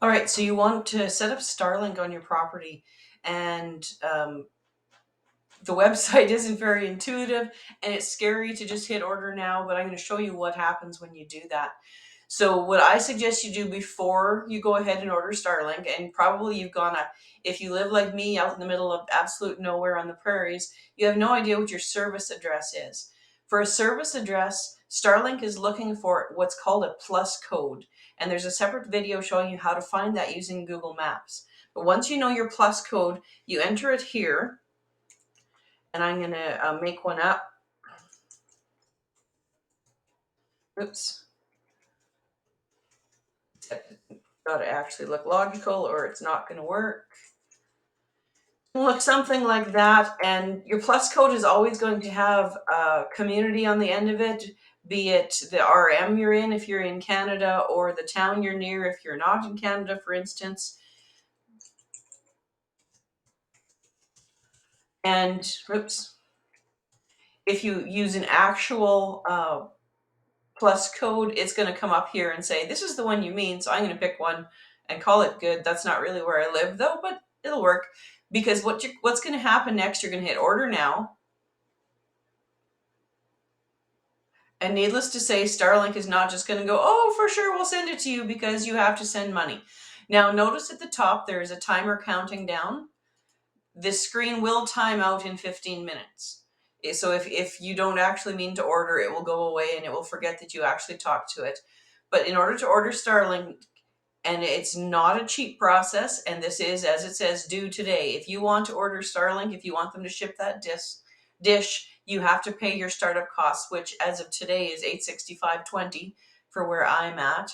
All right, so you want to set up Starlink on your property, and the website isn't very intuitive, and it's scary to just hit order now, but I'm going to show you what happens when you do that. So what I suggest you do before you go ahead and order Starlink, and probably if you live like me out in the middle of absolute nowhere on the prairies, you have no idea what your service address is. For a service address, Starlink is looking for what's called a plus code, and there's a separate video showing you how to find that using Google Maps. But once you know your plus code, you enter it here, and I'm going to make one up. Oops. Got to actually look logical or it's not going to work. Look something like that, and your plus code is always going to have a community on the end of it, be it the RM you're in if you're in Canada, or the town you're near if you're not in Canada, for instance. And oops, if you use an actual plus code, it's going to come up here and say, this is the one you mean, so I'm going to pick one and call it good. That's not really where I live though, but it'll work, because what's going to happen next, you're going to hit order now. And needless to say, Starlink is not just going to go, oh, for sure, we'll send it to you, because you have to send money. Now, notice at the top, there is a timer counting down. This screen will time out in 15 minutes. So if you don't actually mean to order, it will go away and it will forget that you actually talked to it. But in order to order Starlink, and it's not a cheap process, and this is, as it says, due today. If you want to order Starlink, if you want them to ship that dish, you have to pay your startup costs, which as of today is $865.20 for where I'm at.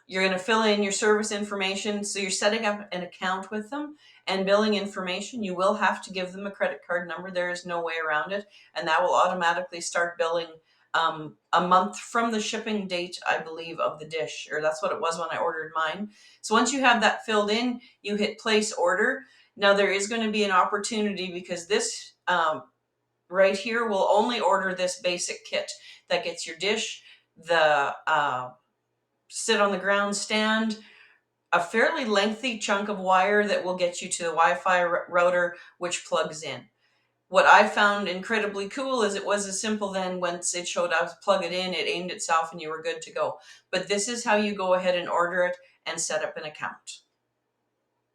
You're going to fill in your service information. So you're setting up an account with them, and billing information. You will have to give them a credit card number. There is no way around it. And that will automatically start billing a month from the shipping date, I believe, of the dish, or that's what it was when I ordered mine. So once you have that filled in, you hit place order. Now there is going to be an opportunity, because this right here will only order this basic kit that gets your dish, the sit on the ground stand, a fairly lengthy chunk of wire that will get you to the Wi-Fi router, which plugs in. What I found incredibly cool is it was as simple then, once it showed up, plug it in, it aimed itself, and you were good to go. But this is how you go ahead and order it and set up an account.